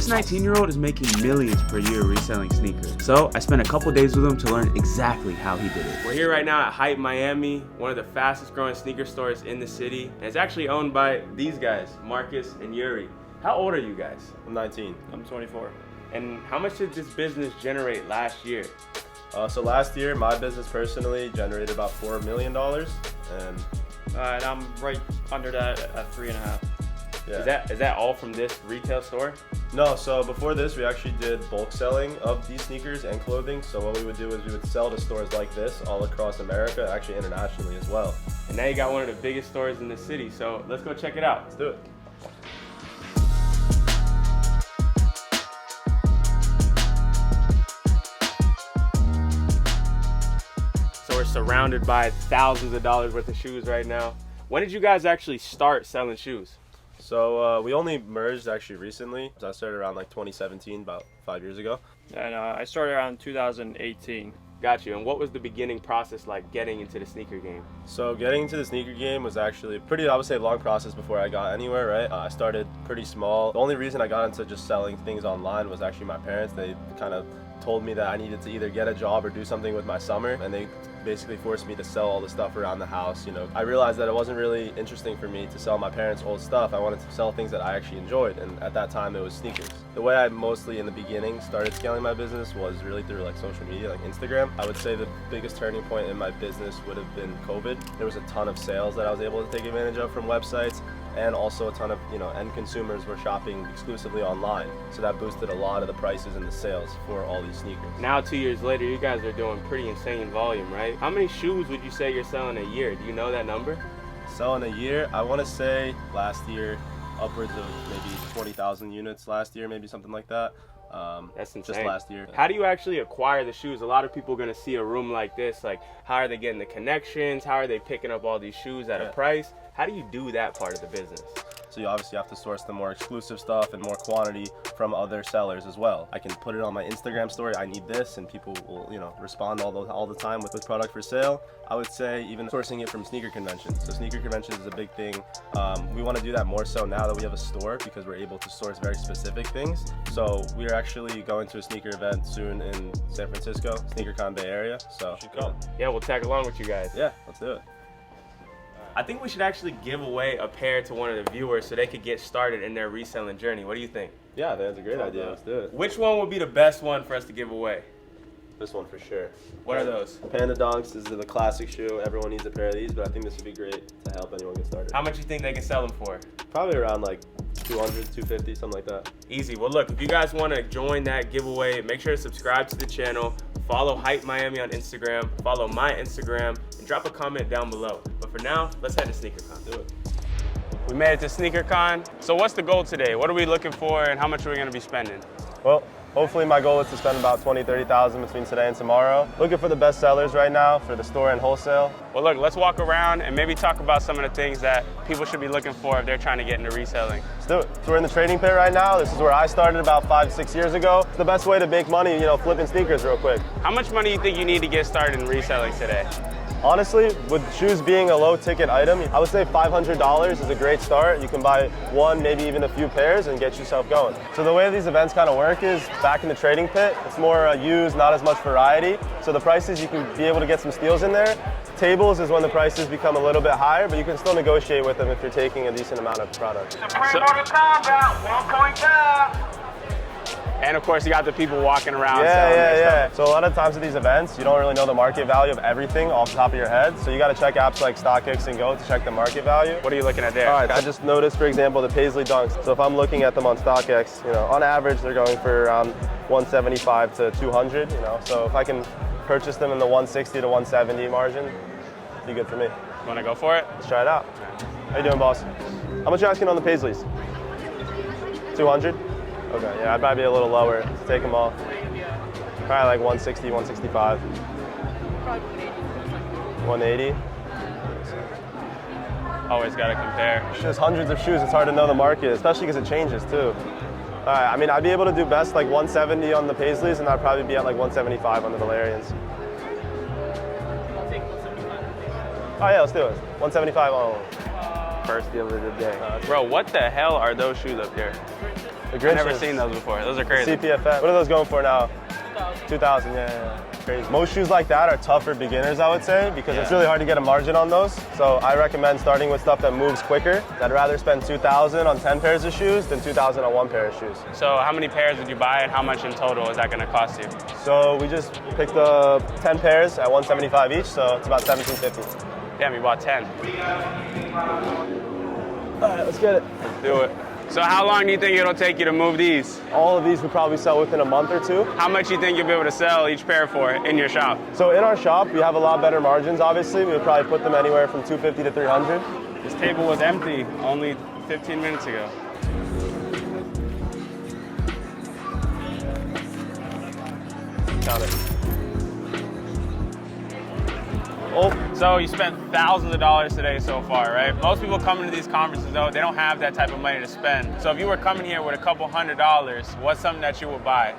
19-year-old is making millions per year reselling sneakers. So I spent a couple days with him to learn exactly how he did it. We're here right now at Hype Miami, one of the fastest growing sneaker stores in the city. And it's actually owned by these guys, Marcus and Yuri. How old are you guys? I'm 19. I'm 24. And how much did this business generate last year? So last year, my business personally generated about $4 million, and I'm right under that at 3.5. yeah. Is that all from this retail store? No, so before this, we actually did bulk selling of these sneakers and clothing. So what we would do is we would sell to stores like this all across America, actually internationally as well. And now you got one of the biggest stores in the city, so let's go check it out. Let's do it. So we're surrounded by thousands of dollars worth of shoes right now. When did you guys actually start selling shoes? So we only merged actually recently. So I started around like 2017, about 5 years around And I started around 2018. Got you. And what was the beginning process like getting into the sneaker game? So getting into the sneaker game was actually a pretty, I would say, long process before I got anywhere, right? I started pretty small. The only reason I got into just selling things online was actually my parents. They kind of told me that I needed to either get a job or do something with my summer, and they basically forced me to sell all the stuff around the house. You know, I realized that it wasn't really interesting for me to sell my parents' old stuff. I wanted to sell things that I actually enjoyed, and at that time it was sneakers. The way I mostly in the beginning started scaling my business was really through like social media, like Instagram. I would say the biggest turning point in my business would have been COVID. There was a ton of sales that I was able to take advantage of from websites, and also a ton of, end consumers were shopping exclusively online. So that boosted a lot of the prices and the sales for all these sneakers. Now 2 years later, you guys are doing pretty insane volume, right? How many shoes would you say you're selling a year? Do you know that number? Selling a year, I want to say last year, upwards of maybe 20,000 units last year, maybe something like that. That's insane. Just last year. How do you actually acquire the shoes? A lot of people are going to see a room like this. Like, how are they getting the connections? How are they picking up all these shoes at a price? How do you do that part of the business? So you obviously have to source the more exclusive stuff and more quantity from other sellers as well. I can put it on my Instagram story, I need this, and people will, respond all the time with product for sale. I would say even sourcing it from sneaker conventions. So sneaker conventions is a big thing. We want to do that more so now that we have a store, because we're able to source very specific things. So we're actually going to a sneaker event soon in San Francisco, SneakerCon Bay Area. So You should come. Yeah, we'll tag along with you guys. yeah, let's do it. I think we should actually give away a pair to one of the viewers so they could get started in their reselling journey. What do you think? Yeah, that's a great idea. Let's do it. Which one would be the best one for us to give away? This one for sure. What are those? Panda Dunks is the classic shoe. Everyone needs a pair of these, but I think this would be great to help anyone get started. How much you think they can sell them for? Probably around like 200, 250, something like that. Easy. Well, look, if you guys want to join that giveaway, make sure to subscribe to the channel, follow Hype Miami on Instagram, follow my Instagram, and drop a comment down below. But for now, let's head to SneakerCon. Do it. We made it to SneakerCon. So what's the goal today? What are we looking for, and how much are we going to be spending? Well, hopefully my goal is to spend about 20, 30,000 between today and tomorrow. Looking for the best sellers right now for the store and wholesale. Well, look, let's walk around and maybe talk about some of the things that people should be looking for if they're trying to get into reselling. Let's do it. So we're in the trading pit right now. This is where I started about 5, 6 years ago. It's the best way to make money, flipping sneakers real quick. How much money do you think you need to get started in reselling today? Honestly, with shoes being a low ticket item, I would say $500 is a great start. You can buy one, maybe even a few pairs and get yourself going. So the way these events kind of work is back in the trading pit, it's more used, not as much variety. So the prices, you can be able to get some steals in there. Tables is when the prices become a little bit higher, but you can still negotiate with them if you're taking a decent amount of product. And of course, you got the people walking around selling Yeah. their stuff. So a lot of times at these events, you don't really know the market value of everything off the top of your head. So you got to check apps like StockX and Go to check the market value. What are you looking at there? All right, I just noticed, for example, the Paisley Dunks. So if I'm looking at them on StockX, on average, they're going for around 175 to 200, So if I can purchase them in the 160 to 170 margin, it'd be good for me. You want to go for it? Let's try it out. How you doing, boss? How much you asking on the Paisleys? 200? Okay, yeah, I'd probably be a little lower to take them all. Probably like 160, 165. 180. Always got to compare. There's hundreds of shoes, it's hard to know the market, especially because it changes too. All right, I'd be able to do best like 170 on the Paisleys, and I'd probably be at like 175 on the Valerians. Oh yeah, let's do it. 175 on First deal of the day. Bro, what the hell are those shoes up here? The Grinches. I've never seen those before. Those are crazy. CPFM. What are those going for now? 2,000. Yeah. Crazy. Most shoes like that are tough for beginners, I would say, because it's really hard to get a margin on those. So I recommend starting with stuff that moves quicker. I'd rather spend 2,000 on 10 pairs of shoes than 2,000 on one pair of shoes. So how many pairs did you buy and how much in total is that going to cost you? So we just picked up 10 pairs at 175 each, so it's about 1,750. Damn, you bought 10. All right, let's get it. Let's do it. So how long do you think it'll take you to move these? All of these would probably sell within a month or two. How much do you think you'll be able to sell each pair for in your shop? So in our shop, we have a lot better margins, obviously. We would probably put them anywhere from 250 to 300. This table was empty only 15 minutes ago. Got it. Oh. So you spent thousands of dollars today so far, right? Most people coming to these conferences, though, they don't have that type of money to spend. So if you were coming here with a couple $100, what's something that you would buy?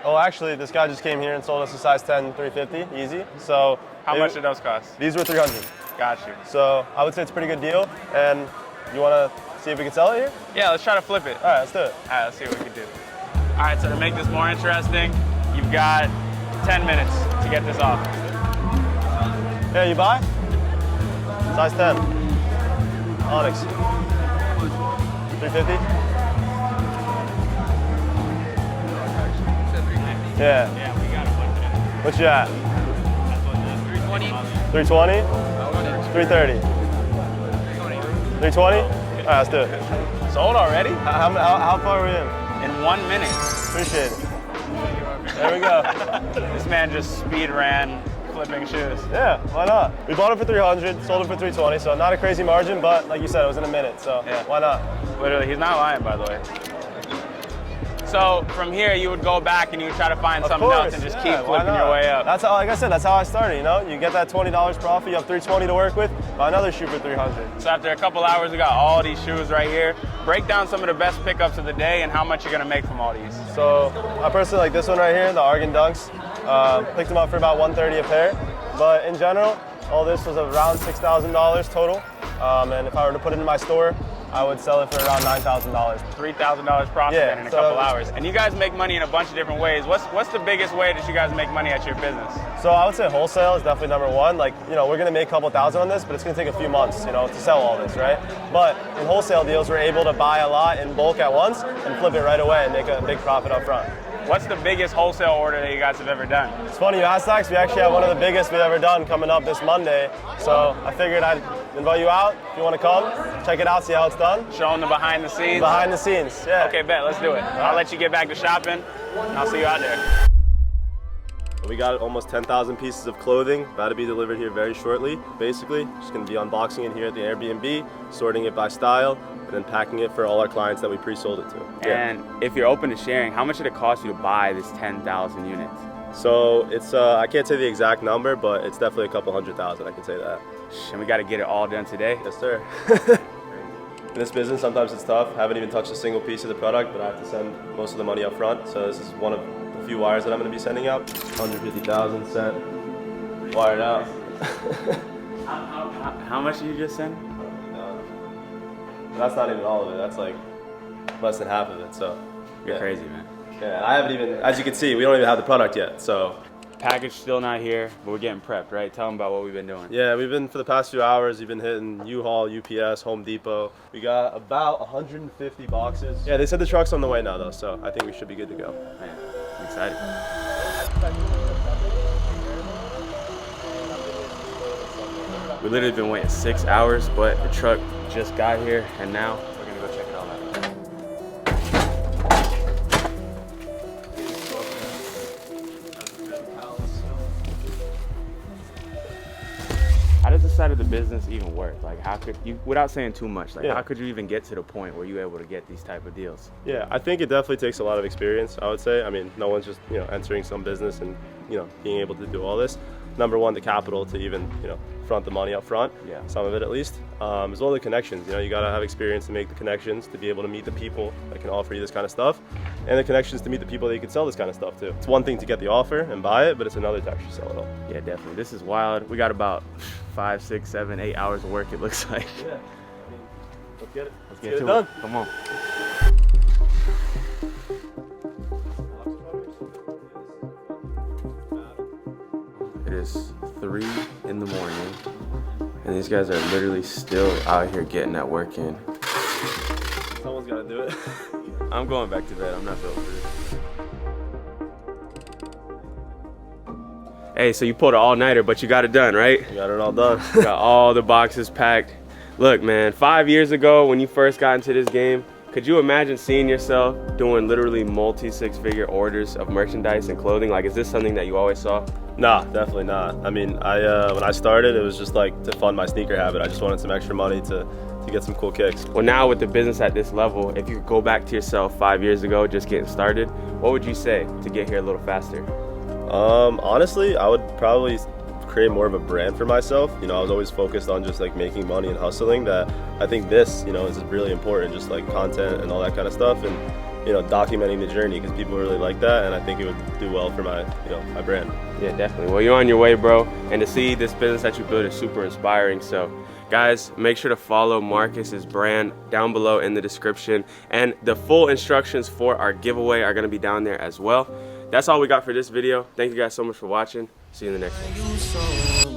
Oh, actually, this guy just came here and sold us a size 10 350, easy. So How much did those cost? These were 300. Got you. So I would say it's a pretty good deal. And you want to see if we can sell it here? Yeah, let's try to flip it. All right, let's do it. All right, let's see what we can do. All right, so to make this more interesting, you've got 10 minutes to get this off. Yeah, you buy? Size 10. Onyx. 350? Yeah. Yeah, we got a bunch of it. What you at? 320. 320? 330? 320? All right, let's do it. Sold already? How far are we in? In 1 minute. Appreciate it. There we go. This man just speed ran flipping shoes. Yeah, why not? We bought it for 300, sold it for 320, so not a crazy margin, but like you said, it was in a minute, so Yeah. why not? Literally, he's not lying, by the way. So from here, you would go back and you would try to find something else and just keep why flipping not? your way up. That's how, like I said, that's how I started, you know? You get that $20 profit, you have 320 to work with, buy another shoe for 300. So after a couple hours, we got all these shoes right here. Break down some of the best pickups of the day and how much you're gonna make from all these. So I personally like this one right here, the Argan Dunks. Picked them up for about $130 a pair. But in general, all this was around $6,000 total. And if I were to put it in my store, I would sell it for around $9,000. $3,000 profit Yeah, in a so- couple hours. And you guys make money in a bunch of different ways. What's the biggest way that you guys make money at your business? So I would say wholesale is definitely number one. Like, you know, we're gonna make a couple thousand on this, but it's gonna take a few months, you know, to sell all this, right? But in wholesale deals, we're able to buy a lot in bulk at once and flip it right away and make a big profit up front. What's the biggest wholesale order that you guys have ever done? It's funny you asked that, 'cause we actually have one of the biggest we've ever done coming up this Monday. So I figured I'd invite you out if you want to come, check it out, see how it's done. Show them the behind the scenes? Behind the scenes, yeah. Okay, bet, let's do it. I'll let you get back to shopping, and I'll see you out there. We got almost 10,000 pieces of clothing, about to be delivered here very shortly. Basically, just gonna be unboxing it here at the Airbnb, sorting it by style, and then packing it for all our clients that we pre-sold it to. And if you're open to sharing, how much did it cost you to buy this 10,000 units? So it's, I can't say the exact number, but it's definitely a couple 100,000, I can say that. And we got to get it all done today. Yes, sir. In this business, sometimes it's tough. Haven't even touched a single piece of the product, but I have to send most of the money up front. So this is one of the few wires that I'm going to be sending out. 150,000 sent, wired out. How much did you just send? That's not even all of it. That's like less than half of it. So You're yeah. crazy, man. Yeah, I haven't even, as you can see, we don't even have the product yet. So Package still not here, but we're getting prepped, right? Tell them about what we've been doing. yeah, we've been for the past few hours. We've been hitting U-Haul, UPS, Home Depot. We got about 150 boxes. Yeah, they said the truck's on the way now, though. So I think we should be good to go. Man, I'm excited. We literally been waiting 6 hours, but the truck just got here, and now we're gonna go check it all out. How does this side of the business even work? Like, how could you, without saying too much, like, Yeah. how could you even get to the point where you're able to get these type of deals? Yeah, I think it definitely takes a lot of experience, I would say. I mean, no one's just, entering some business and, being able to do all this. Number one, the capital to even, front the money up front. Yeah. Some of it at least. As well as the connections. You gotta have experience to make the connections, to be able to meet the people that can offer you this kind of stuff. And the connections to meet the people that you can sell this kind of stuff to. It's one thing to get the offer and buy it, but it's another to actually sell it all. Yeah, definitely. This is wild. We got about 5, 6, 7, 8 hours of work, it looks like. Yeah. Let's get it. Let's get it to done. it. Come on. is 3 in the morning, and these guys are literally still out here getting that work in. Someone's got to do it. I'm going back to bed. I'm not built for this. Hey, so you pulled an all-nighter, but you got it done, right? You got it all done. Got all the boxes packed. Look, man, 5 years ago when you first got into this game, could you imagine seeing yourself doing literally multi-six-figure orders of merchandise and clothing? Like, is this something that you always saw? Nah, definitely not. I mean, when I started, it was just like to fund my sneaker habit. I just wanted some extra money to get some cool kicks. Well, now with the business at this level, if you could go back to yourself 5 years ago, just getting started, what would you say to get here a little faster? Honestly, I would probably create more of a brand for myself. You know, I was always focused on just like making money and hustling. That I think this, you know, is really important, just like content and all that kind of stuff, and you know, documenting the journey, because people really like that, and I think it would do well for my, you know, my brand. Yeah, definitely. Well, you're on your way, bro, and to see this business that you built is super inspiring. So guys, make sure to follow Marcus's brand down below in the description, and the full instructions for our giveaway are going to be down there as well. That's all we got for this video. Thank you guys so much for watching. See you in the next one.